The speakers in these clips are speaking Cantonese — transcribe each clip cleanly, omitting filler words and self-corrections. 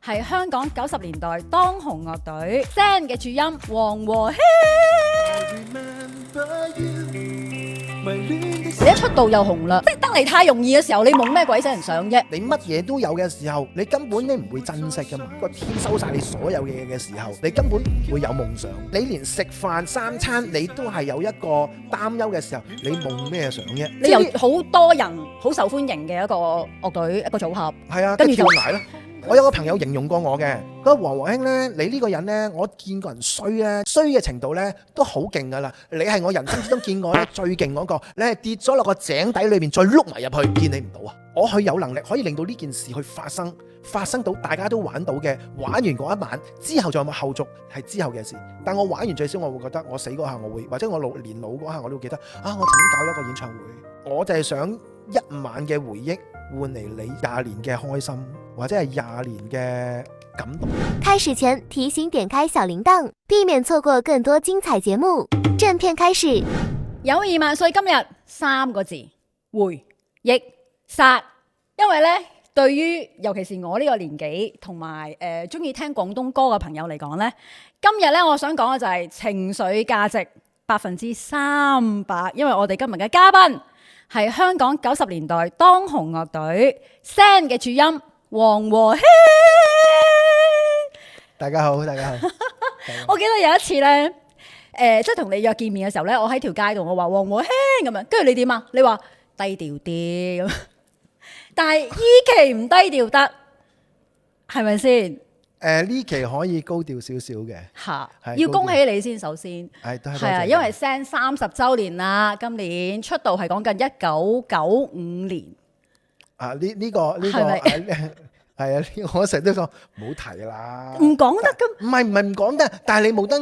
係香港90年代當紅樂隊 Zen 嘅主音黃和興。你一出道又紅啦，識得嚟太容易嘅時候，你夢咩鬼死人想啫？你乜嘢都有嘅時候，你根本你唔會珍惜噶嘛。個天收晒你所有嘅嘢嘅時候，你根本唔會有夢想。你連食飯三餐你都係有一個擔憂嘅時候，你夢咩想啫？你由好多人好受歡迎嘅一個樂隊一個組合，係啊，跟住就跳崖啦。我有個朋友形容過我嘅，嗰個黃和興呢，你呢個人呢，我見過人衰呢，衰嘅程度呢都好勁噶啦。你係我人生之中見過咧最勁嗰個，你係跌咗落個井底裏面再碌埋入去，見你唔到啊！我係有能力可以令到呢件事去發生到大家都玩到嘅，玩完嗰一晚之後仲有冇後續係之後嘅事。但我玩完最少我會覺得我死嗰下我會，或者我年老嗰下我都會記得啊！我曾經搞咗個演唱會，我就係想一晚嘅回憶換嚟你20年嘅開心，或者係20年嘅感動。開始前提醒點開小鈴鐺，避免錯過更多精彩節目。正片開始。有2萬歲今日3個字回憶殺，因為呢，對於尤其是我呢個年紀同埋中意聽廣東歌嘅朋友嚟講呢，今日呢，我想講嘅就係情緒價值300%，因為我哋今日嘅嘉賓係香港90年代當紅樂隊 Zen 嘅主音黃和興。大家好，大家好。我記得有一次呢，即係同你約見面嘅時候呢，我喺條街度，我話黃和興咁樣，跟住你點啊？你話低調啲咁，但係依期唔低調得，係咪先？呢期可以高調少少嘅，嚇，係要恭喜你先，首先係啊，因為 Zen 30週年啦，今年出道係講緊1995年。啊呢個係咪係啊，我成日都講唔好提啦，唔講得㗎。唔係唔講得，但係你冇得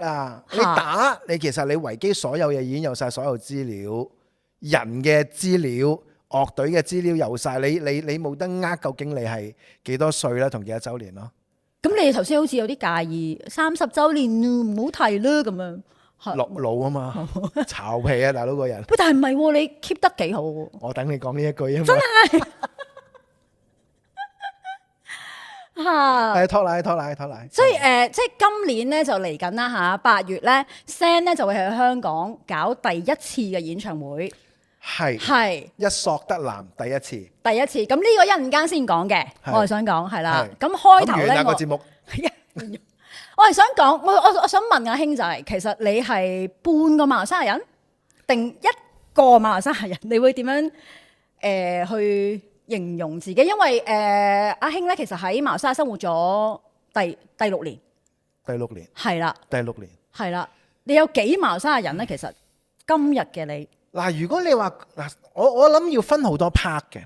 啊！嚇你打你其實你維基所有嘢已經有晒所有資料，人嘅資料、樂隊嘅資料有晒，你冇得究竟你係幾多歲啦，同幾多週年咯？咁你頭先好似有啲介意30週年唔好提啦咁樣。落腦啊嘛，巢皮啊大佬個人。喂，但係唔係喎，你 keep 得幾好喎。我等你講呢一句啊嘛。真係嚇，係拖奶。所以即係今年咧就嚟緊啦嚇，8月咧 Zen 咧就會喺香港搞第一次嘅演唱會，係一索得男第一次。第一次。咁呢個一陣間先講嘅，係我係想講係啦。係咁開頭咁完咧啦個節目。我係想講，我想問阿興仔，其實你係半個馬來西亞人定一個馬來西亞人？你會點樣去形容自己？因為阿興咧，其實喺馬來西亞生活咗第6年，第六年，係啦，第六年。係啦。你有幾馬來西亞人咧？其實今日嘅你，嗱，如果你話嗱，我諗要分好多 part 嘅，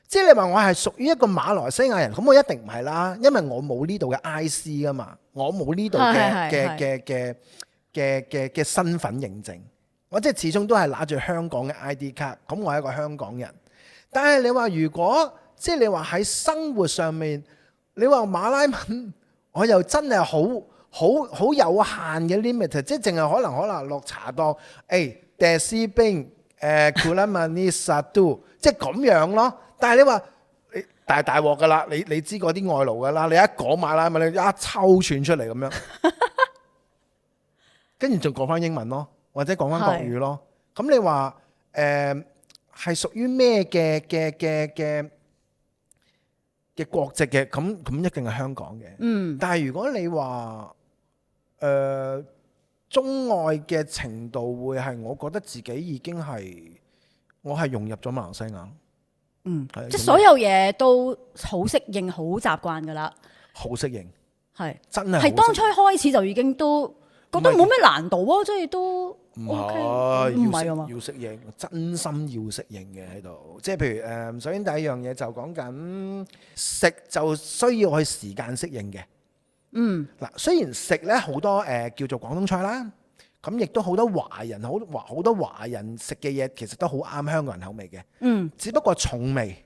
即係你話我係屬於一個馬來西亞人，咁我一定唔係啦，因為我冇呢度嘅 IC 噶嘛，我冇呢度嘅身份認證，我即係始終都係拿住香港嘅 ID 卡，咁我係一個香港人。但係你話如果即係你話喺生活上面，你話馬拉文，我又真係好有限嘅 limit， 即係淨係可能落茶檔，Desi Bing Kulamani Satu， 即係咁樣咯。但係你話你大鑊噶啦，你知嗰啲外勞噶啦，你一講馬拉文，你一抽串出嚟咁樣，跟住仲講翻英文咯，或者講翻國語咯。咁你話係屬於咩嘅國籍嘅？咁一定係香港嘅。但係如果你話中外嘅程度，會係我覺得自己已經係我係融入咗馬來西亞。即係所有嘢都好適應、好習慣噶啦。好適應，係真係係當初開始就已經都覺得冇咩難度啊，即係都唔 OK，係唔係啊嘛，要適應，真心要適應嘅喺度。即係譬如首先第一樣嘢就講緊食，就需要去時間適應嘅。嗱，雖然食咧好多叫做廣東菜啦，咁亦都好多華人好多華人食嘅嘢，其實都好啱香港人口味嘅。只不過重味，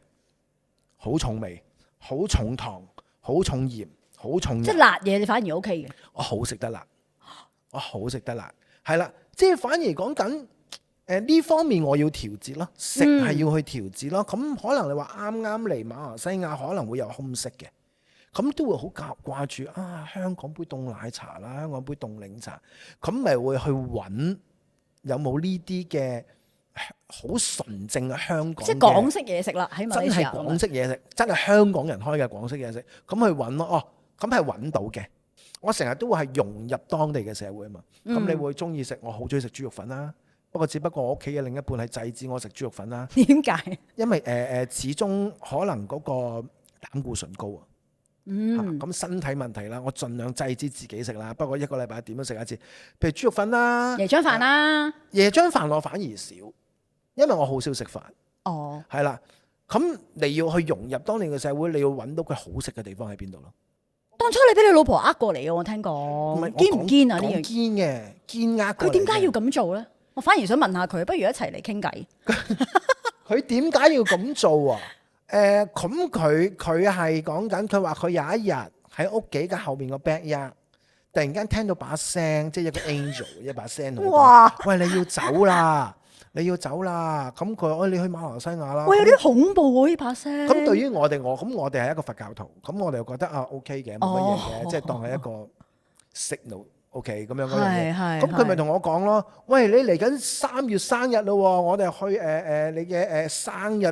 好重味，好重糖，好重鹽，好重。即係辣嘢你反而 OK 嘅。我好食得辣，係啦，即係反而講緊呢方面我要調節咯，食係要去調節咯。咁可能你話啱嚟馬來西亞可能會有空隙嘅。咁都會好掛住香港杯凍奶茶啦，香港杯凍檸茶，咁咪會去揾有冇呢啲嘅好純正嘅香港，即係港式嘢食啦，喺馬來西亞真係港式嘢食，真係香港人開嘅港式嘢食，咁去揾咯。咁係揾到嘅。我成日都會係融入當地嘅社會啊嘛。咁你會中意食，我好中意食豬肉粉啦。不過只不過我屋企嘅另一半係制止我食豬肉粉啦。點解？因為始終可能嗰個膽固醇高啊。咁身體問題啦，我盡量制止自己食啦。不過一個禮拜點都食一次，譬如豬肉粉啦、椰漿飯啦。椰漿飯我反而少，因為我好少食飯。哦，係啦，咁你要去融入當地嘅社會，你要揾到佢好食嘅地方喺邊度咯？當初你俾你老婆呃過嚟嘅，我聽講，堅唔堅啊？呢樣堅嘅，堅呃過嚟嘅。佢點解要咁做咧？我反而想問下佢，不如一齊嚟傾偈。佢點解要咁做啊？咁佢係講緊，佢話佢有一日喺屋企嘅後面個 backyard，突然間聽到把聲，即係一個 angel 一把聲同佢講，哇！喂，你要走啦，你要走啦。咁佢話：你去馬來西亞啦。喂，有啲恐怖喎呢把聲。咁對於我哋我哋係一個佛教徒，咁我哋又覺得OK 嘅，冇乜嘢嘅，即係當係一個 signal。OK 咁樣嗰樣嘢，咁佢咪同我講咯，喂，你嚟緊3月生日咯，我哋去你嘅生日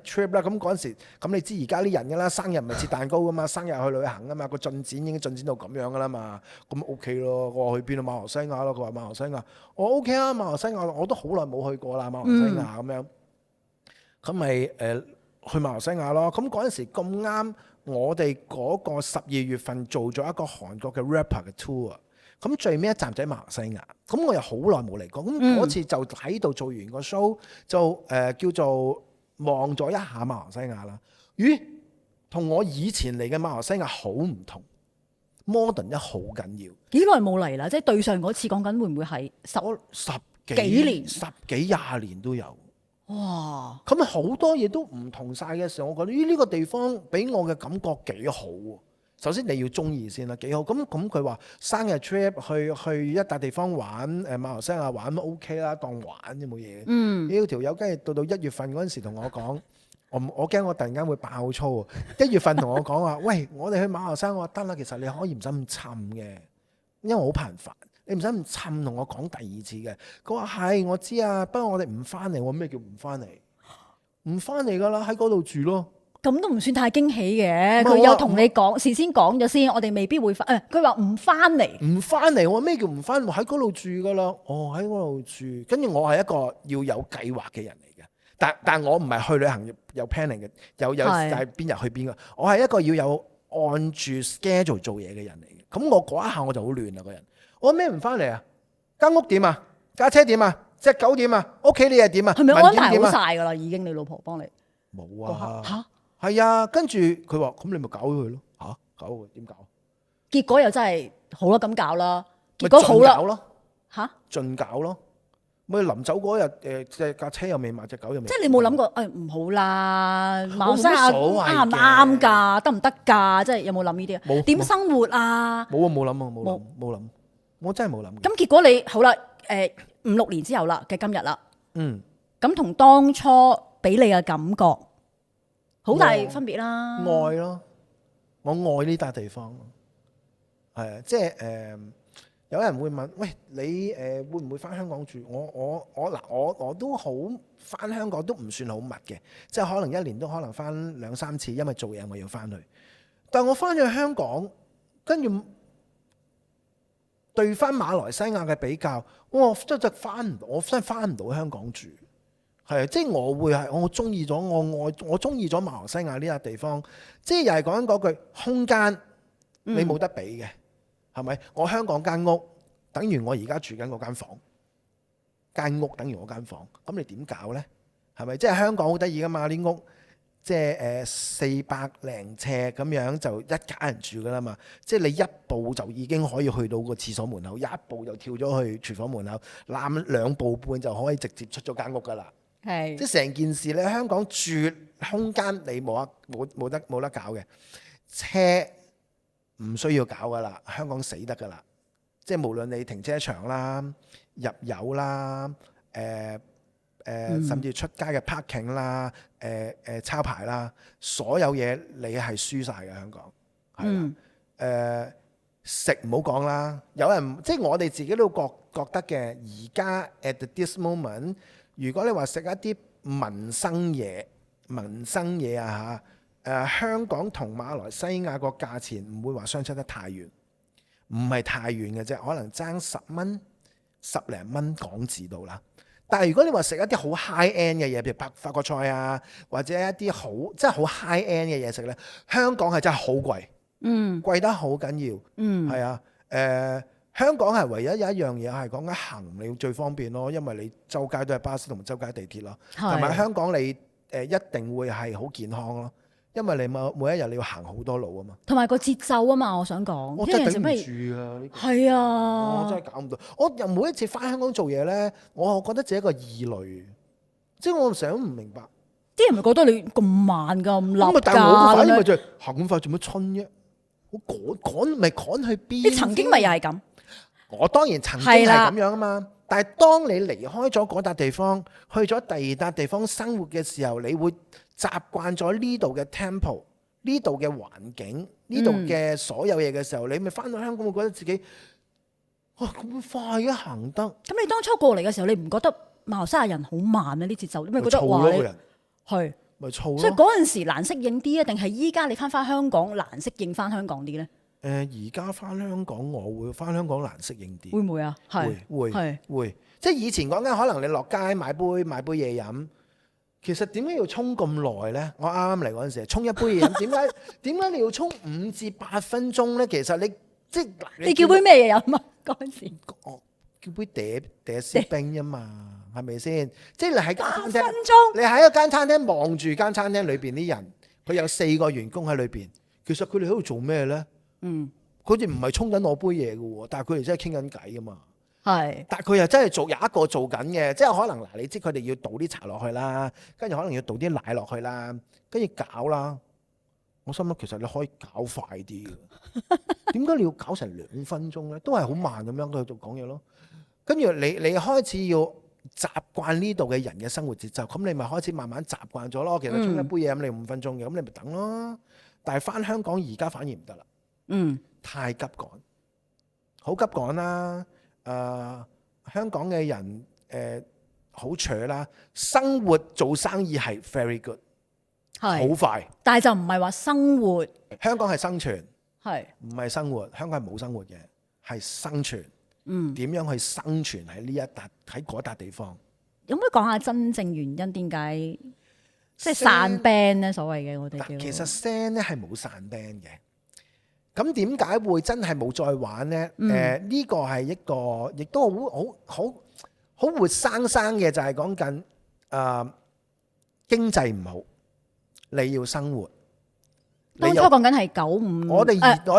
trip 啦。咁嗰陣時，咁你知而家啲人噶啦，生日唔係切蛋糕噶嘛，生日去旅行噶嘛，個進展已經進展到咁樣噶啦嘛，咁 OK 咯。我話去邊啊？馬來西亞咯。佢話馬來西亞，我 OK 啊，馬來西亞我都好耐冇去過啦，馬來西亞咁樣，咁咪去馬來西亞咯。咁嗰陣時咁啱，我哋嗰個12月份做咗一個韓國嘅 rapper 嘅 tour。咁最尾一站就喺馬來西亞，咁我又好耐冇嚟過，咁嗰次就喺度做完個 show，就叫做望咗一下馬來西亞啦。咦，同我以前嚟嘅馬來西亞好唔同 ，modern 得好緊要。幾耐冇嚟啦？即係對上嗰次講緊會唔會係十幾年、10幾20年都有。哇！咁好多嘢都唔同晒嘅時候，我覺得呢個地方俾我嘅感覺幾好喎。首先你要中意先啦，幾好。咁佢話生日 trip 去一笪地方玩，馬來西亞玩都 OK 啦，當玩啫冇嘢。呢條友跟住到1月份嗰陣時同我講，我驚我突然間會爆粗。1月份同我講話，喂，我哋去馬來西亞，我話得啦，其實你可以唔使咁侵嘅，因為我好頻繁，你唔使咁侵同我講第二次嘅。佢話係，我知啊，不過我哋唔翻嚟。我咩叫唔翻嚟？唔翻嚟噶啦，喺嗰度住咯。咁都唔算太驚喜嘅，佢有同你講，事先講咗先，我哋未必會翻。佢話唔翻嚟，唔翻嚟。我咩叫唔翻？我喺嗰度住噶啦。喺嗰度住。跟住我係一個要有計劃嘅人嚟嘅，但我唔係去旅行有 planning 嘅，有就係邊日去邊個。我係一個要有按住 schedule 做嘢嘅人嚟嘅。咁我嗰一下我就好亂啦個人。我咩唔翻嚟啊？間屋點啊？架車點啊？隻狗點啊？屋企你係點啊？係咪安排好晒噶啦？已經你老婆幫你？冇啊。嚇！係啊，跟住佢話：咁你咪搞佢咯嚇，搞佢點搞？結果又真係好啦，咁搞啦。結果好啦，嚇，盡搞咯。咪臨走嗰日隻架車又未買，隻狗又未。即係你冇諗過唔好啦，馬來西亞啱唔啱㗎？得唔得㗎？即係有冇諗呢啲啊？冇點生活啊？冇諗，我真係冇諗。咁結果你好啦，5、6年之後啦嘅今日啦，咁同當初俾你嘅感覺好大分別啦。愛咯，我愛呢笪地方。係啊，即係有人會問：喂，你會唔會翻香港住？我都好翻香港都唔算好密嘅，即係可能1年都可能翻2、3次，因為做嘢我要翻去。但我翻咗香港，跟住對翻馬來西亞嘅比較，我真係翻唔到香港住。係，即係我會係我中意咗我中意咗馬來西亞呢笪地方，即係又係講緊嗰句空間，你冇得比嘅，係咪？我香港間屋等於我而家住緊嗰間房，間屋等於我間房，咁你點搞呢？係咪？即係香港好得意噶嘛，啲屋即係400零尺咁樣就一家人住噶啦嘛，即係你一步就已經可以去到個廁所門口，一步就跳咗去廚房門口，攬2步半就可以直接出咗間屋噶啦。即係成件事咧，香港住空間你冇得搞嘅，車唔需要搞噶啦，香港死得噶啦。即係無論你停車場啦、入油啦、甚至出街嘅 parking 啦、抄牌啦，所有嘢你係輸晒嘅香港。嗯，食唔好講啦，有人即係我哋自己都覺得嘅。而家 at this moment，如果你話食一啲民生嘢啊香港同馬來西亞個價錢唔會話相差得太遠，唔係太遠嘅啫，可能爭10零蚊港紙到啦。但係如果你話食一啲好 high end 嘅嘢，譬如法國菜啊，或者一啲好即係好 high end 嘅嘢食呢，香港係真係好貴，貴得好緊要，係啊，香港係唯一有一樣嘢係講緊行你最方便咯，因為你周街都係巴士同周街地鐵咯，同埋香港你一定會係好健康咯。因為你每一日你要行好多路啊嘛，同埋個節奏啊嘛，我想講，我真係頂唔住啊！呢個係啊，我真係搞唔到。我又每一次翻香港做嘢咧，我覺得自己一個異類，即係我成日都唔明白。啲人咪覺得你咁慢㗎，咁立但係我個反應咪就係係行咁快做乜春啫？我趕咪趕去邊？你曾經咪又係咁？我當然曾經係咁樣啊嘛。但係當你離開咗嗰笪地方，去咗第二笪地方生活嘅時候，你會習慣咗呢度嘅 tempo， 呢度嘅環境，呢度嘅所有嘢嘅時候，你咪翻到香港會覺得自己哇咁快嘅行得。咁你當初過嚟嘅時候，你唔覺得馬來西亞人好慢啊？啲節奏，你咪覺得燥話你咯個人係咪燥咯。所以嗰陣時難適應啲啊，定係依家你翻香港難適應翻香港啲咧？而家翻香港，我會翻香港難適應啲。會唔會啊？會，即係以前講緊可能你落街買杯嘢飲，其實點解要沖咁耐呢？我啱啱嚟嗰陣時，沖一杯嘢飲，點解你要沖5至8分鐘呢？其實你即係你叫杯咩嘢飲啊？嗰陣時叫杯嗲絲冰啊嘛，係咪先？即係你喺間餐8分廳，鐘，你喺一間餐廳望住間餐廳裏邊啲人，佢有4個員工喺裏邊，其實佢哋喺度做咩呢？佢哋唔係沖緊我杯嘢嘅喎，但係佢哋真係傾緊偈噶嘛。係，但係佢又真係有一個做緊嘅，即係可能嗱，你知佢哋要倒啲茶落去啦，跟住可能要倒啲奶落去啦，跟住攪啦。我心諗其實你可以攪快啲嘅，點解你要攪成2分鐘咧？都係好慢咁樣喺度講嘢咯。跟住你開始要習慣呢度嘅人嘅生活節奏，咁你咪開始慢慢習慣咗咯。其實沖一杯嘢飲你5分鐘嘅，咁你咪等咯。但係翻香港而家反而唔得啦。太急趕，好急趕啦！香港嘅人好扯啦，生活做生意係 very good， 好快。但係就唔係話生活，香港係生存，係唔係生活？香港係冇生活嘅，係生存。點樣去生存喺喺嗰笪地方？有冇講下真正原因？點解即係散 band 咧？所謂嘅我哋叫其實 SEN 咧係冇散 band 嘅。咁點解會真係冇再玩呢？呢個係一個亦都好活生生嘅，就係講緊經濟唔好，你要生活。當初講緊係95，我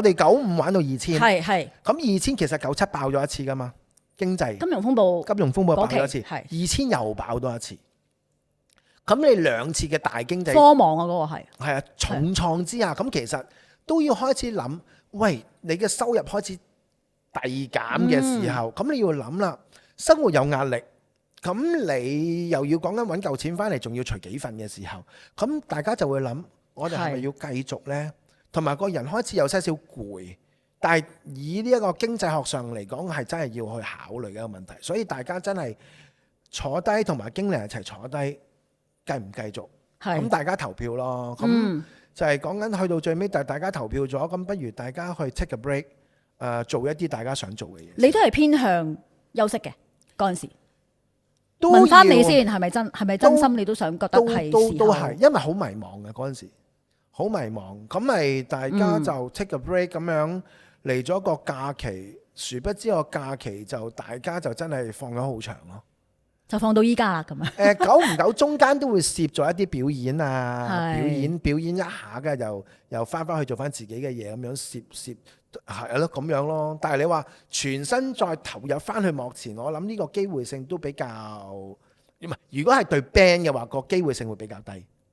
哋95玩到2000，係。咁2000其實97爆咗一次噶嘛，經濟金融風暴爆咗一次，2000又爆多一次。咁你2次嘅大經濟科網啊，嗰個係啊重創之下，咁其實都要開始諗，喂，你嘅收入開始遞減嘅時候，咁你要諗啦，生活有壓力，咁你又要講緊揾夠錢翻嚟，仲要除幾份嘅時候，咁大家就會諗，我哋係咪要繼續呢？同埋個人開始有些少攰，但係以呢一個經濟學上嚟講，係真係要去考慮嘅一個問題，所以大家真係坐低同埋經理一齊坐低，繼唔繼續？咁大家投票咯，咁。就係講緊去到最尾，大家投票咗，咁不如大家去 take a break，做一啲大家想做嘅嘢。你都係偏向休息嘅嗰陣時，都問翻你先，係咪真心你都想覺得係都係，因為好迷茫嘅嗰陣時，好迷茫。咁咪大家就 take a break 咁樣嚟咗個假期，殊不知個假期就大家就真係放咗好長咯。就放到依家啦咁啊！久唔久中間都會攝咗一啲表演啊，表演一下嘅，又翻去做翻自己嘅嘢咁樣攝係咯咁樣咯。但係你話全身再投入翻去幕前，我諗呢個機會性都比較唔係。如果係對 band 嘅話，個機會性會比較低。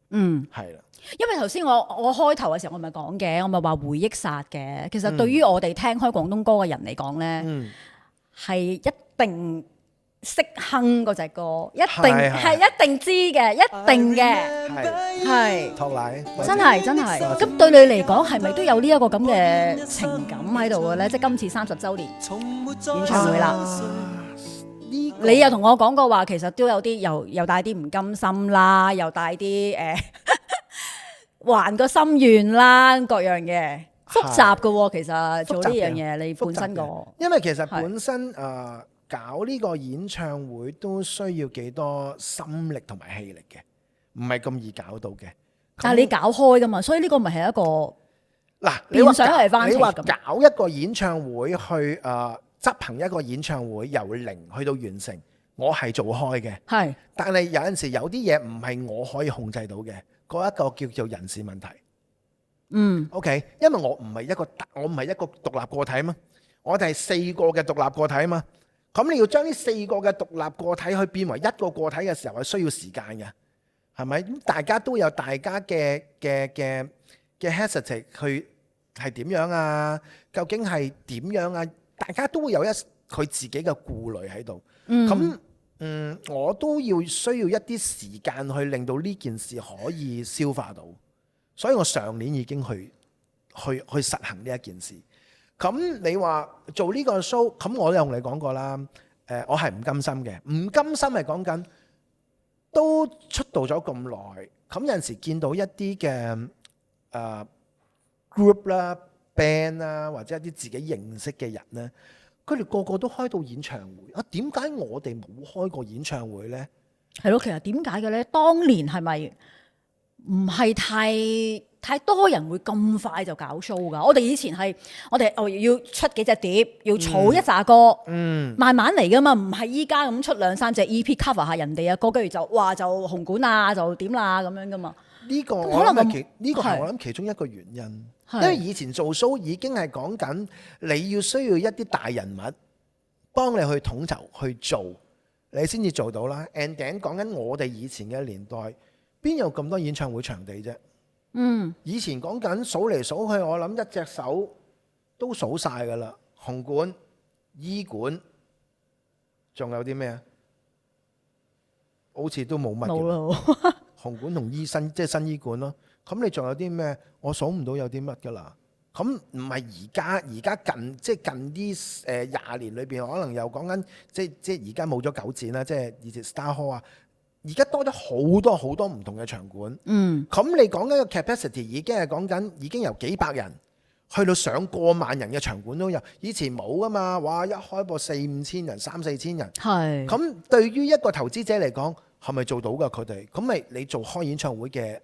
係啦。因為頭先我開頭嘅時候我咪講嘅，我咪話回憶殺嘅。其實對於我哋聽開廣東歌嘅人嚟講呢，係一定。識哼嗰隻歌，一定知嘅，一定嘅，係托奶，真係。咁對你嚟講係咪都有呢一個咁嘅情感喺度嘅咧？即係今次30週年演唱會啦。你又同我講過話，其實都有啲又帶啲唔甘心啦，又帶啲還個心願啦，各樣嘢複雜嘅喎。其實做呢樣嘢，你本身個，因為其實本身搞呢個演唱會都需要幾多心力同埋氣力嘅，唔係咁易搞到嘅。但係你搞開噶嘛，所以呢個咪係一個嗱，你話搞一個演唱會去執行一個演唱會由零去到完成，我係做開嘅。係，但係有陣時有啲嘢唔係我可以控制到嘅，嗰一個叫做人事問題。OK， 因為我唔係一個獨立個體嘛，我哋係4個嘅獨立個體嘛。咁你要將呢4個嘅獨立個體去變為一個個體嘅時候，係需要時間嘅，係咪？咁大家都有大家嘅 hesitate 去係點樣啊？究竟係點樣啊？大家都會有佢自己嘅顧慮喺度。我都需要一啲時間去令到呢件事可以消化到。所以我上年已經去實行呢一件事。咁你話做呢個 show， 咁我都有同你講過啦。我係唔甘心嘅，唔甘心係講緊都出道咗咁耐，咁有陣時見到一啲嘅group 啦、band 啦，或者一啲自己認識嘅人咧，佢哋個個都開到演唱會啊！點解我哋冇開過演唱會咧？係咯，其實點解嘅咧？當年係咪唔係太多人會咁快就搞 show 噶？我哋以前係要出幾隻碟，要儲一紮歌，慢慢嚟噶嘛，唔係依家咁出2-3隻 EP cover 下人哋嘅歌，跟住就就紅館啊，就點啦咁樣噶嘛。呢個可能係我諗其中一個原因，因為以前做 show 已經係講緊你要需要一啲大人物幫你去統籌去做，你先至做到啦。And then 講緊我哋以前嘅年代，邊有咁多演唱會場地啫？以前講緊數嚟數去，我諗一隻手都數晒噶啦。紅館、醫館，仲有啲咩啊？好似都冇乜嘅。紅館同即係新醫館咯。咁你仲有啲咩？我數唔到有啲乜噶啦。咁唔係而家近啲20年裏邊，可能又講緊即係而家冇咗九展啦，即係以前 Star Hall 啊。而家多咗好多唔同嘅場館，咁你講緊個 capacity 已經係講緊已經由幾百人去到上過萬人嘅場館都有，以前冇噶嘛，哇！一開播4-5千人、3-4千人，係咁對於一個投資者嚟講，係咪做到㗎佢哋？咁咪你做開演唱會嘅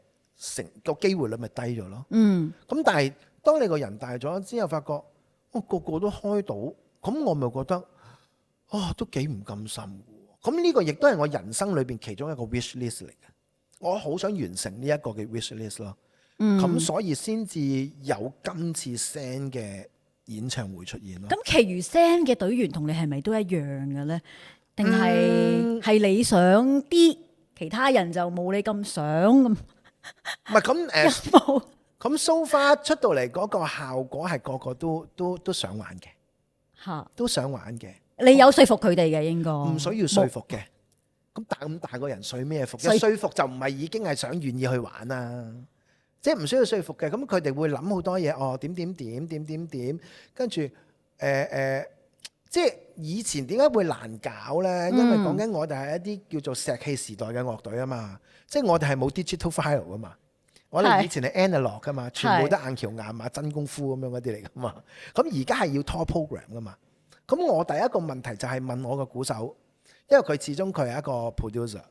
個機會率咪低咗咯？咁但係當你個人大咗之後，發覺個個都開到，咁我咪覺得都幾唔甘心。咁呢個亦都係我人生裏邊其中一個 wish list 嚟嘅，我好想完成呢一個嘅 wish list 咯。咁所以先至有今次 SEN 嘅演唱會出現咯。咁其餘 SEN 嘅隊員同你係咪都一樣嘅咧？定係你想啲，其他人就冇你咁想咁？唔係咁咁 so far 出到嚟嗰個效果係個個都想玩嘅，嚇都想玩嘅。你有說服佢哋嘅，應該唔需要說服嘅。咁大個人說咩服？說服就唔係已經係想願意去玩啦，即係唔需要說服嘅。咁佢哋會諗好多嘢，點，跟住即係以前點解會難搞呢？因為講緊我哋係一啲叫做石器時代嘅樂隊啊嘛，即係我哋係冇 digital file 噶嘛，我哋以前係 analog 噶嘛，全部都硬橋硬馬真功夫咁樣嗰啲嚟噶嘛。咁而家係要拖 program 噶嘛。咁我第一個問題就係問我個鼓手，因為佢始終佢係一個 producer。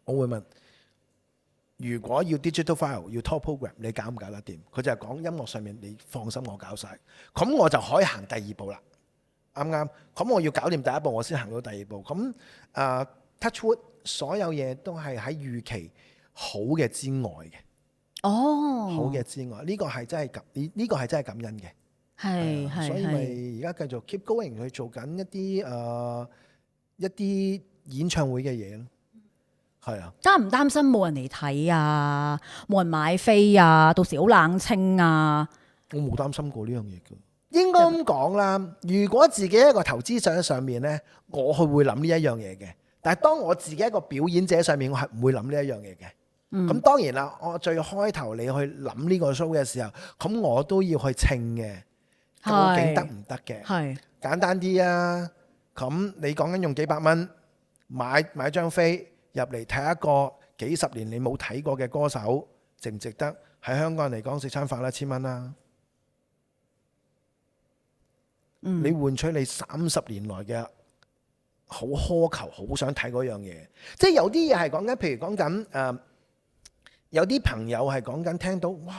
我會問，如果要 digital file 要拖 program， 你搞唔搞得掂？佢就係講音樂上面你放心，我搞晒。咁我就可以行第二步啦，啱唔啱？咁我要搞掂第一步，我先行到第二步。咁touch wood， 所有嘢都係喺預期好嘅之外嘅。好嘅之外，呢個係真係呢個係真係感恩嘅。所以咪而家繼續 keep going 去做緊一啲演唱會嘅嘢咯。係啊，擔唔擔心冇人嚟睇啊？冇人買飛啊？到時好冷清啊？我冇擔心過呢樣嘢㗎。應該咁講啦。如果自己一個投資者上面呢，我係會諗呢一樣嘢嘅。但係當我自己一個表演者上面，我係唔會諗呢一樣嘢嘅。咁當然啦，我最開頭你去諗呢個 show 嘅時候，咁我都要去稱嘅，究竟得唔得嘅？係簡單啲啊，咁你講緊用幾百蚊買張飛入嚟睇一個幾十年你冇睇過嘅歌手，值唔值得？喺香港人嚟講，食餐飯啦，1000蚊啦。你換取你30年來嘅好苛求，好想睇嗰樣嘢，即係有啲嘢係講緊，譬如講緊有啲朋友係講緊聽到，哇！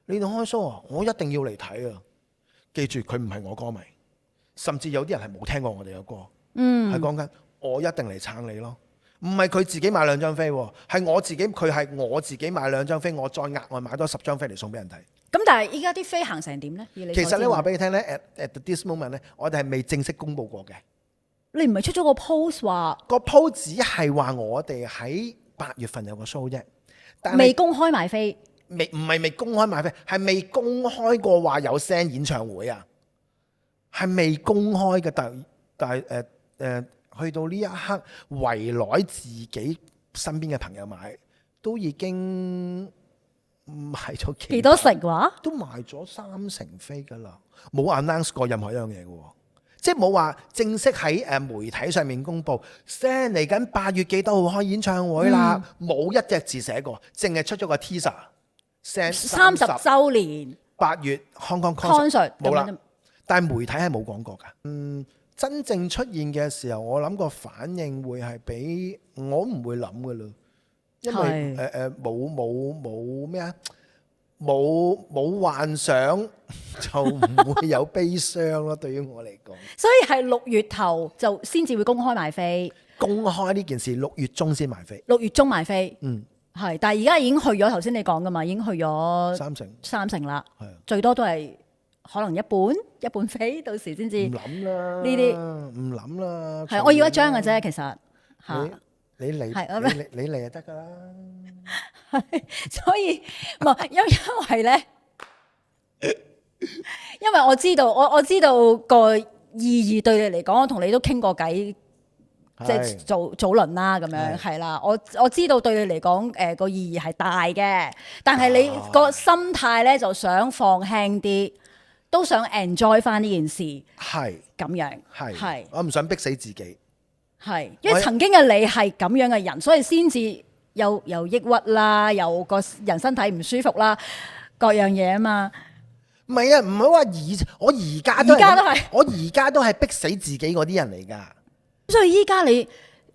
你哋開 show 啊，我一定要嚟睇啊！記住，佢唔係我歌迷，甚至有啲人係冇聽過我哋嘅歌，係講緊我一定嚟撐你咯。唔係佢自己買2張飛，係我自己，佢係我自己買2張飛，我再額外買多10張飛嚟送俾人睇。咁但係依家啲飛行成點咧？其實咧話俾你聽咧，at this moment 咧，我哋係未正式公佈過嘅。你唔係出咗個 post 話個 post 只係話我哋喺8月份有個 show 啫，但係未公開賣飛，唔係未公開賣飛，係未公開過話有 send 演唱會啊，係未公開嘅。但係去到呢一刻，圍內自己身邊嘅朋友買都已經賣咗幾多成話？都賣咗30%飛㗎啦，冇 announce 過任何一樣嘢嘅喎。即係冇話正式喺媒體上面公佈 send 嚟緊8月幾多號開演唱會啦，冇一隻字寫過，淨係出咗個 teaser send 30週年8月 Hong Kong concert 冇啦，但係媒體係冇講過㗎。真正出現嘅時候，我諗個反應會係比我唔會諗㗎啦，因為冇咩啊，冇幻想就唔會有悲傷咯。對於我嚟講，所以係6月頭就先至會公開賣飛，公開呢件事6月中先賣飛， 6月中賣飛，係，但係而家已經去咗頭先你講㗎嘛，已經去咗三成啦，最多都係可能一半飛，到時先至唔諗啦，呢啲唔諗啦，係我要一張嘅啫，其實嚇。你嚟你嚟就得㗎啦。所以唔係因為咧，因為我知道我知道個意義對你嚟講，我同你都傾過偈，即係早輪啦咁樣係啦。我知道對你嚟講個意義係大嘅，但係你個心態咧就想放輕啲，都想 enjoy 翻呢件事，係咁樣，係我唔想逼死自己。係，因為曾經嘅你係咁樣嘅人，所以先至又抑鬱啦，又個人身體唔舒服啦，各樣嘢啊嘛。唔係啊，唔係話我而家都係，我而家都係逼死自己嗰啲人嚟㗎。所以依家你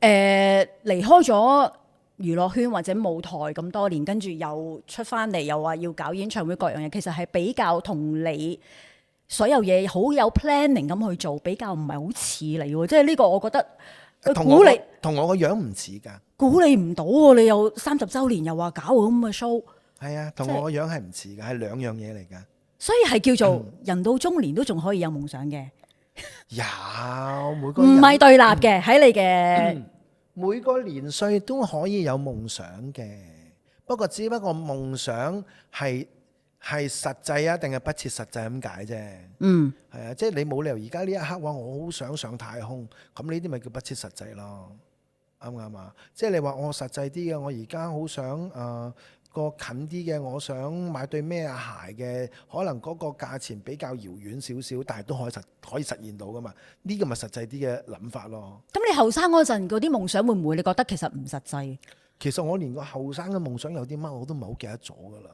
離開咗娛樂圈或者舞台咁多年，跟住又出翻嚟，又話要搞演唱會各樣嘢，其實係比較同你所有嘢好有 planning 咁去做，比較唔係好似你喎。即係呢個我覺得。估你同我個樣唔似㗎，估你唔到喎！你又30週年又話搞咁嘅 show，係啊，同我個樣係唔似㗎，係兩樣嘢嚟㗎。所以係叫做人到中年都仲可以有夢想嘅。有每個人唔係對立嘅喺你嘅每個年歲都可以有夢想嘅，不過只不過夢想係實際啊，定係不切實際咁解啫。係啊，即係你冇理由而家呢一刻話我好想上太空，咁呢啲咪叫不切實際咯？啱唔啱啊？即係你話我實際啲嘅，我而家好想個近啲嘅，我想買對咩鞋嘅，可能嗰個價錢比較遙遠少少，但係都可以實現到噶嘛？呢個咪實際啲嘅諗法咯。咁你後生嗰陣嗰啲夢想會唔會你覺得其實唔實際？其實我連個後生嘅夢想有啲乜我都唔係好記得咗噶啦。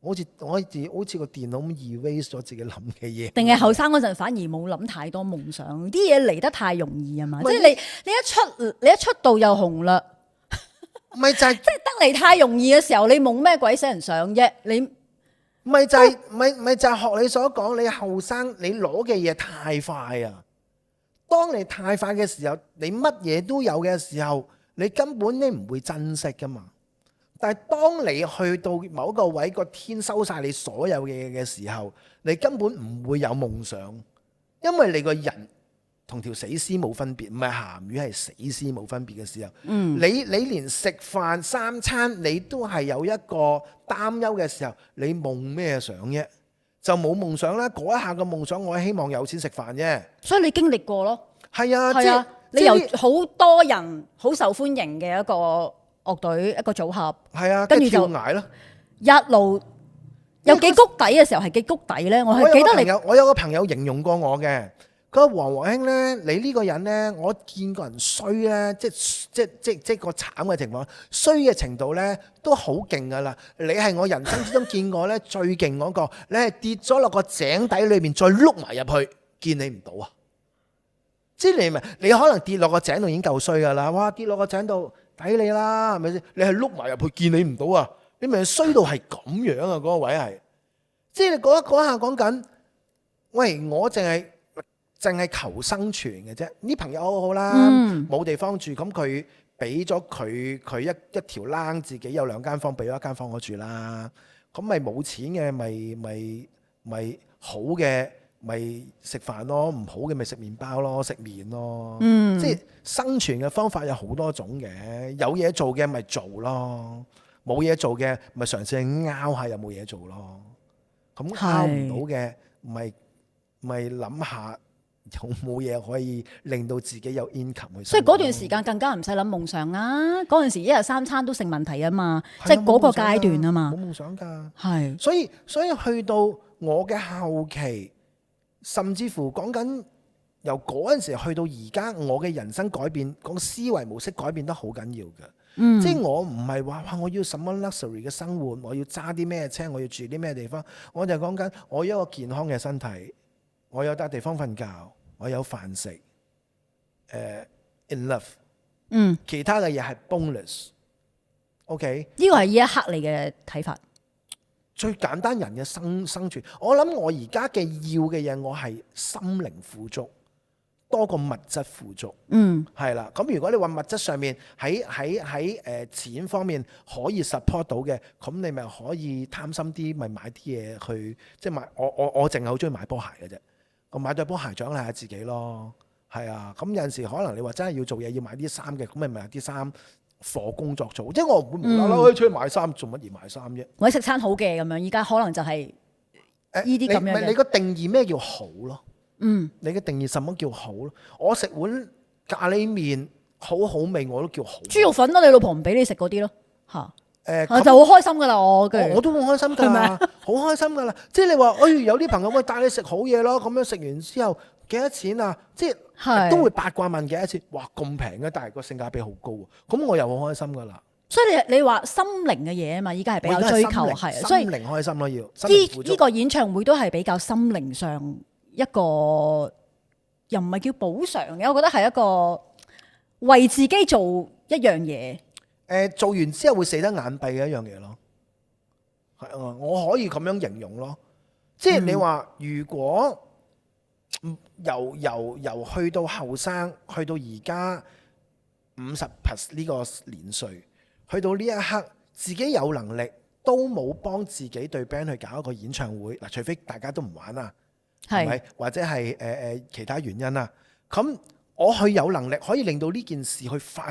好似個電腦咁 erase 咗自己諗嘅嘢，定係後生嗰陣反而冇諗太多夢想，啲嘢嚟得太容易啊嘛！即係你一出道又紅啦，咪就係即係得嚟太容易嘅時候，你夢咩鬼死人想啫？你咪就係咪就係學你所講，你後生你攞嘅嘢太快啊！當你太快嘅時候，你乜嘢都有嘅時候，你根本你唔會珍惜噶嘛。但係當你去到某一個位，個天收晒你所有嘅嘢嘅時候，你根本唔會有夢想，因為你個人同條死屍冇分別，唔係鹹魚係死屍冇分別嘅時候，你連食飯3餐你都係有一個擔憂嘅時候，你夢咩想啫？就冇夢想啦。嗰一下嘅夢想，我係希望有錢食飯啫。所以你經歷過咯，係啊，係啊，你即係由好多人好受歡迎嘅一個樂隊一個組合，係啊，跟住就跳崖咯。一路有幾谷底嘅時候係幾谷底咧？我係記得你我有個朋友形容過我嘅，佢話黃兄咧，你呢個人咧，我見個人衰咧，即個慘嘅情況，衰嘅程度咧都好勁噶啦。你係我人生之中見過咧最勁嗰個，你係跌咗落個井底裏面再碌埋入去，見你唔到啊！即係你可能跌落個井度已經夠衰噶啦，哇！跌落個井度抵你啦，係咪先？你係碌埋入去見你唔到啊！你咪衰到係咁樣啊！嗰個位係，即係你嗰下講緊，喂，我淨係求生存嘅啫。啲朋友好好啦，冇地方住，咁佢俾咗佢一條欄，自己有2間房，俾咗1間房我住啦。咁咪冇錢嘅咪好嘅咪食飯咯，唔好嘅咪食麵包咯，食麵咯。即係生存嘅方法有好多種嘅，有嘢做嘅咪做咯。冇嘢做嘅，咪嘗試去拗下有冇嘢做咯。咁拗唔到嘅，咪諗下有冇嘢可以令到自己有 income 去。所以嗰段時間更加唔使諗夢想啦。嗰陣時1日3餐都成問題啊嘛，即係嗰個階段啊嘛。冇夢想㗎。係。所以去到我嘅後期，甚至乎講緊由嗰陣時去到而家，我嘅人生改變，個思維模式改變得好緊要嘅。即係我唔係話我要什麼 luxury 嘅生活，我要揸啲咩車，我要住啲咩地方，我就係講緊我有一個健康嘅身體，我有笪地方瞓覺，我有飯食，in love，其他嘅嘢係 bonus。OK， 呢個係呢一刻你嘅睇法。最簡單人嘅生存，我諗我而家嘅要嘅嘢，我係心靈富足。多過物質富足，係啦。咁如果你話物質上面喺錢方面可以 support 到嘅，咁你咪可以貪心啲，咪買啲嘢去，即係買我淨係好中意買波鞋嘅啫。我買對波鞋獎勵下自己咯，係啊。咁有陣時可能你話真係要做嘢要買啲衫嘅，咁咪買啲衫貨工作做。即係我唔會無啦啦出去買衫，做乜嘢買衫啫？或者食餐好嘅咁樣，依家可能就係呢啲咁樣嘅。你個定義咩叫好咯？你嘅定義什麼叫好咯？我食碗咖喱麵好好味，我都叫好。豬肉粉咯，你老婆唔俾你食嗰啲咯，嚇就好開心噶啦，我都好開心㗎，好開心㗎啦。即係你話，有啲朋友會帶你食好嘢咯，咁樣食完之後幾多錢啊？即係都會八卦問幾多錢？哇，咁平嘅，但係個性價比好高喎。咁我又好開心㗎啦。所以你話心靈嘅嘢啊嘛，依家係比較追求係，所以心靈開心咯要。呢個演唱會都係比較心靈上。一個又唔係叫補償嘅，我覺得係一個為自己做一樣嘢。做完之後會死得眼閉嘅一樣嘢咯。係啊，我可以咁樣形容咯。即係你話，如果由去到後生，去到而家50+ 呢個年歲，去到呢一刻，自己有能力都冇幫自己對 band 去搞一個演唱會嗱，除非大家都唔玩啊。係咪？或者係其他原因啊？咁我去有能力可以令到呢件事去發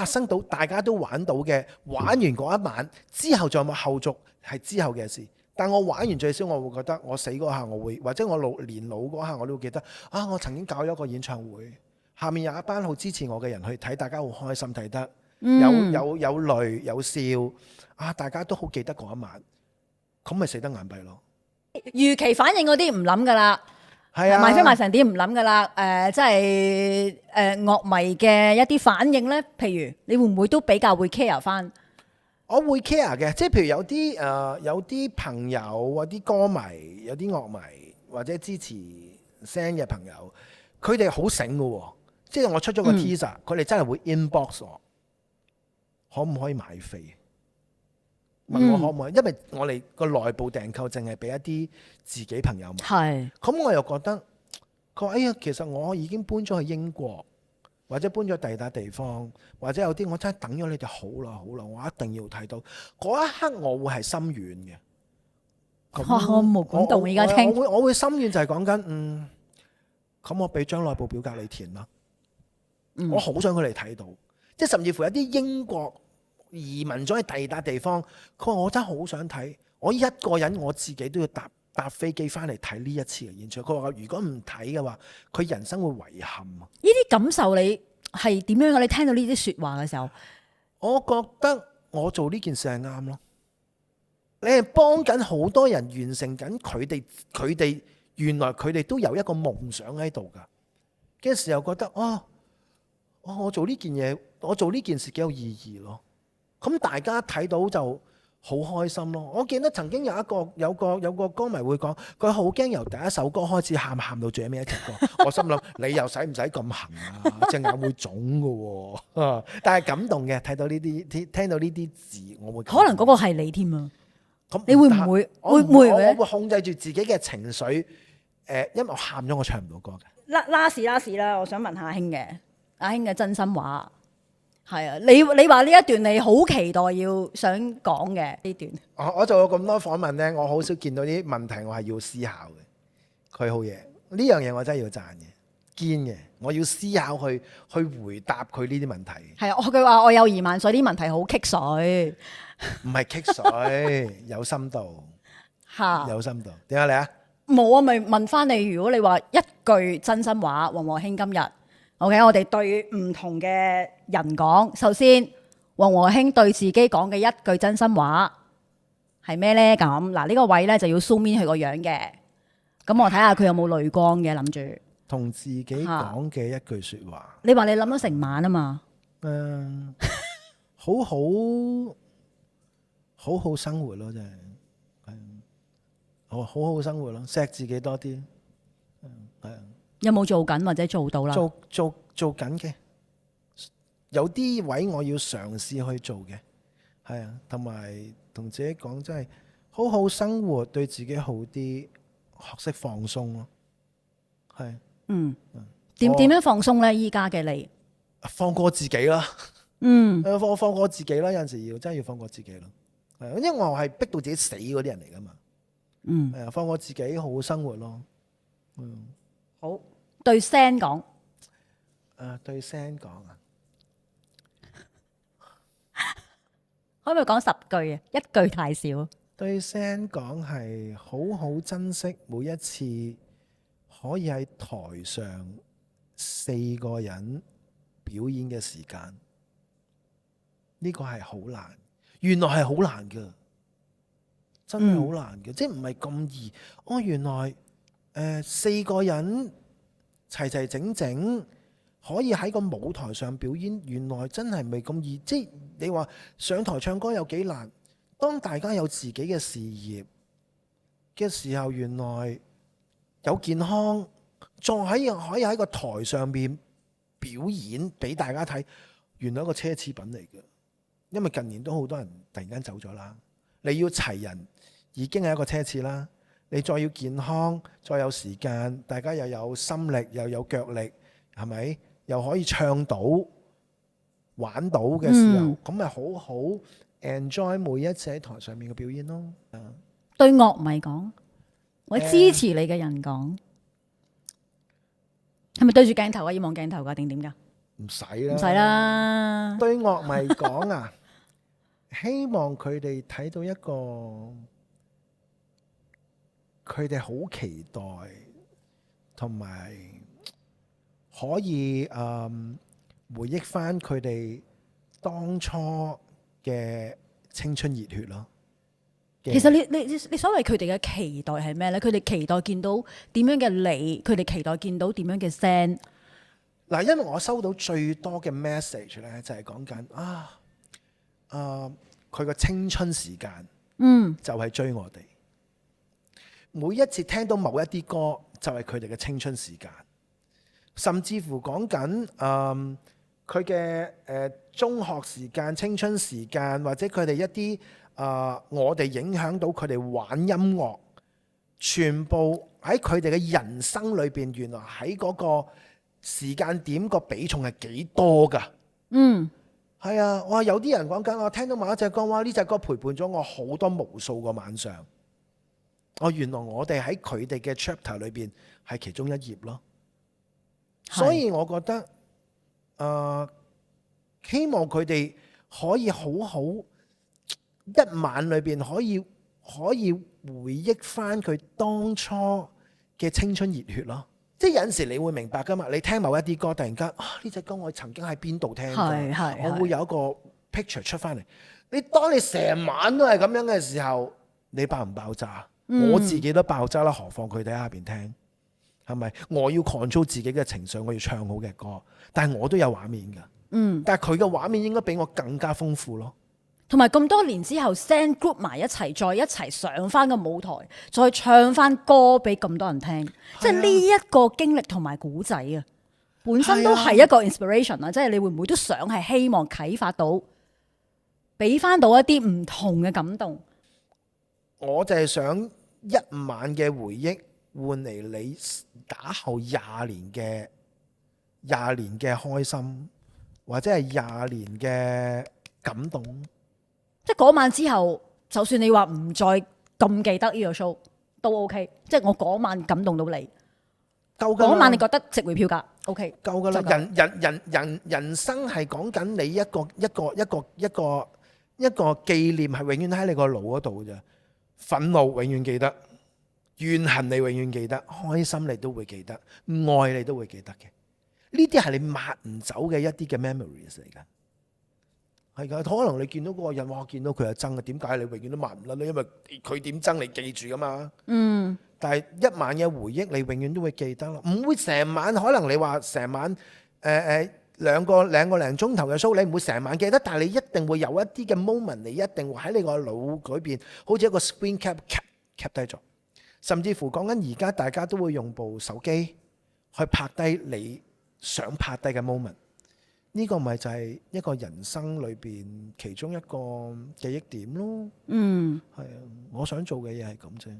生到大家都玩到嘅，玩完嗰一晚之後仲有冇後續係之後嘅事。但我玩完最少我會覺得我死嗰下我會，或者我年老嗰下我都會記得啊！我曾經搞咗一個演唱會，下面有一班好支持我嘅人去睇，大家好開心睇得，有淚有笑啊！大家都好記得嗰一晚，咁咪死得眼閉咯。預期反應嗰啲唔諗噶啦，係啊，賣飛賣成點唔諗噶啦，即係樂迷嘅一啲反應咧，譬如你會唔會都比較會 care 翻？我會 care 嘅，即係譬如有啲朋友、有啲歌迷、有啲樂迷或者支持聲嘅朋友，佢哋好醒噶，即係我出咗個 teaser，佢哋真係會 inbox 我，可唔可以買飛？問我可唔可以？因為我哋個內部訂購淨係俾一啲自己朋友買。係。咁我又覺得，佢話：哎呀，其實我已經搬咗去英國，或者搬咗第二笪地方，或者有啲我真係等咗你哋好耐，我一定要睇到。嗰一刻我會係心軟嘅。我冇管動而家聽。我會心軟就係講緊，咁我俾張內部表格你填啦。我好想佢哋睇到，即係甚至乎有啲英國移民咗去第二笪地方，佢話我真係好想睇，我一個人我自己都要搭搭飛機翻嚟睇呢一次嘅演唱會。佢話如果唔睇嘅話，佢人生會遺憾啊。呢啲感受你係點樣嘅？你聽到呢啲説話嘅時候，我覺得我做呢件事係啱咯。你係幫緊好多人完成緊佢哋原來佢哋都有一個夢想喺度噶嘅時候，覺得我做呢件嘢，我做呢件事幾有意義咯。咁大家睇到就好開心咯。我記得曾經有個歌迷會講，佢好驚由第一首歌開始喊到最尾一隻歌。我心諗你又使唔使咁行啊？隻眼會腫噶喎。但係感動嘅，睇到呢啲聽到呢啲字，我會可能嗰個係你添啊。咁你會唔會我會我會控制住自己嘅情緒。因為我喊咗，我唱唔到歌嘅。last 啦，我想問下阿興嘅，阿興嘅真心話係啊，你話呢一段你好期待要想講嘅呢段。我做咗咁多訪問呢，我好少見到啲問題，我係要思考嘅。佢好嘢，呢樣嘢我真係要讚嘅，堅嘅。我要思考去回答佢呢啲問題。係啊，佢話我有疑問，所以啲問題好棘水。唔係棘水，有深度，嚇有深度。點解你啊？冇啊，咪問翻你。如果你話一句真心話，黃和興今日 OK，我哋對唔同嘅人講。首先，黃和興對自己講嘅一句真心話係咩呢？咁嗱，呢個位呢就要 zoom in 佢個樣嘅。咁我睇下佢有冇淚光嘅，諗住同自己講嘅一句説話。你話你諗咗成晚啊嘛？好好生活咯，真係。好好生活咯，錫自己多啲。係啊。有冇做緊或者做到啦？做緊嘅，有啲位我要嘗試去做嘅，係啊，同埋同自己講，真係好好生活，對自己好啲，學識放鬆咯，係。點樣放鬆呢？依家嘅你放過自己啦，放過自己啦，有陣時真係要放過自己咯，係，因為我係逼到自己死嗰啲人嚟噶嘛，係啊，放過自己，好好生活咯，好對聲講，對聲講啊，可唔可以講10句啊？一句太少。對聲講係好好珍惜每一次可以喺台上4個人表演嘅時間，呢個係好難，原來係好難㗎，真係好難嘅，即係唔係咁易。原來4個人齊齊整整可以喺個舞台上表演，原來真係唔係咁易。即係你話上台唱歌有幾難，當大家有自己嘅事業嘅時候，原來有健康，仲可以喺個台上面表演俾大家睇，原來一個奢侈品嚟嘅。因為近年都好多人突然間走咗啦，你要齊人已經係一個奢侈啦，你再要健康，再有時間，大家又有心力又有腳力，係咪？又可以唱到玩到嘅時候，咁咪好好 enjoy 每一次喺台上面嘅表演咯。對樂迷講，我支持你嘅人講，係咪對住鏡頭啊？要望鏡頭噶定點噶？唔使啦，唔使啦。對樂迷講啊，希望佢哋睇到一個佢哋好期待，同埋可以回憶翻佢哋當初嘅青春熱血咯。其實你所謂佢哋嘅期待係咩呢？佢哋期待見到點樣嘅你，佢哋期待見到點樣嘅聲。嗱，因為我收到最多嘅 message 咧，就係講緊佢個青春時間，就係追我哋。每一次聽到某一啲歌，就係佢哋嘅青春時間，甚至乎講緊佢嘅中學時間、青春時間，或者佢哋一啲我哋影響到佢哋玩音樂，全部喺佢哋嘅人生裏邊，原來喺嗰個時間點個比重係幾多㗎？係啊！哇，有啲人講緊，我聽到某一隻歌，哇！呢隻歌陪伴咗我好多無數個晚上。原來我哋喺佢哋嘅 chapter 裏邊係其中一頁咯。所以我覺得希望佢哋可以好好一晚裏邊可以回憶翻佢當初嘅青春熱血咯。即係有陣時你會明白噶嘛，你聽某一啲歌，突然間呢隻歌我曾經喺邊度聽過，我會有一個 picture 出翻嚟。當你成晚都係咁樣嘅時候，你爆唔爆炸？我自己都爆炸啦，何況佢哋喺下邊聽，係咪？我要 control 自己嘅情緒，我要唱好嘅歌，但係我都有畫面㗎。但係佢嘅畫面應該比我更加豐富咯。同埋咁多年之後 send group 埋一齊，再一齊上翻個舞台，再唱翻歌俾咁多人聽，即係呢一個經歷同埋古仔啊，本身都係一個 inspiration 啊！即係你會唔會都想係希望啟發到，俾翻到一啲唔同嘅感動？我就係想一晚嘅回憶換嚟你打後廿年嘅開心，或者係廿年嘅感動。即係嗰晚之後，就算你話唔再咁記得呢個 show 都 OK。即係我嗰晚感動到你，嗰晚你覺得值回票價 OK 夠㗎啦。人生係講緊你一個紀念，係永遠喺你個腦嗰度啫。憤怒永遠記得，怨恨你永遠記得，開心你都會記得，愛你都會記得嘅。呢啲係你抹唔走嘅一啲嘅 memories 嚟㗎。係㗎，可能你見到嗰個人，哇！見到佢係憎嘅，點解你永遠都抹唔甩咧？因為佢點憎你記住㗎嘛。但係一晚嘅回憶，你永遠都會記得咯。唔會成晚，可能你話成晚兩個零鐘頭嘅 show，你唔會成晚記得，但係你一定會有一啲嘅 moment，你一定會喺你個腦裏邊，好似一個 screen cap 低咗。甚至乎講緊而家大家都會用部手機去拍低你想拍低嘅 moment。呢個咪就係一個人生裏邊其中一個記憶點咯。係啊，我想做嘅嘢係咁啫，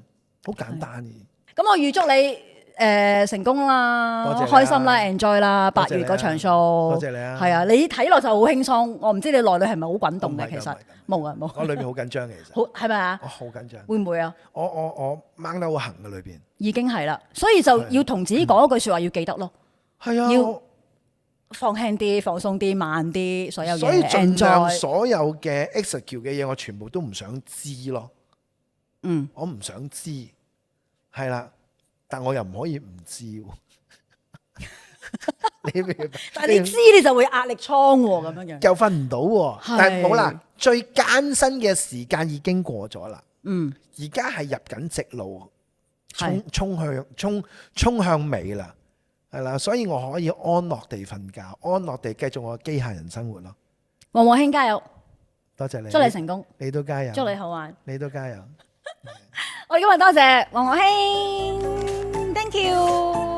好簡單嘅。咁我預祝你成功啦，開心啦 ，enjoy 啦，8月嗰場 show。多謝你啊！係啊，你睇落就好輕鬆，我唔知你內裏係咪好滾動嘅？其實冇啊冇。我裏面好緊張嘅，其實。好係咪啊？我好緊張。會唔會啊？我掹得好行嘅裏邊。已經係啦，所以就要同自己講一句説話，要記得咯。係啊。要放輕啲，放鬆啲，慢啲，所有嘢。所以盡量所有嘅 execute 嘅嘢，我全部都唔想知咯。我唔想知，係啦，但我又唔可以唔知。你明白？但係你知你就會壓力倉喎，咁樣樣。又瞓唔到喎，但係冇啦，最艱辛嘅時間已經過咗啦。而家係入緊直路，衝向尾啦。係啦，所以我可以安樂地瞓覺，安樂地繼續我嘅機械人生活咯。黃黃兄加油！多謝你，祝你成功，你都加油，祝你好玩，你都加油。我哋今日多謝黃黃兄 ，Thank you。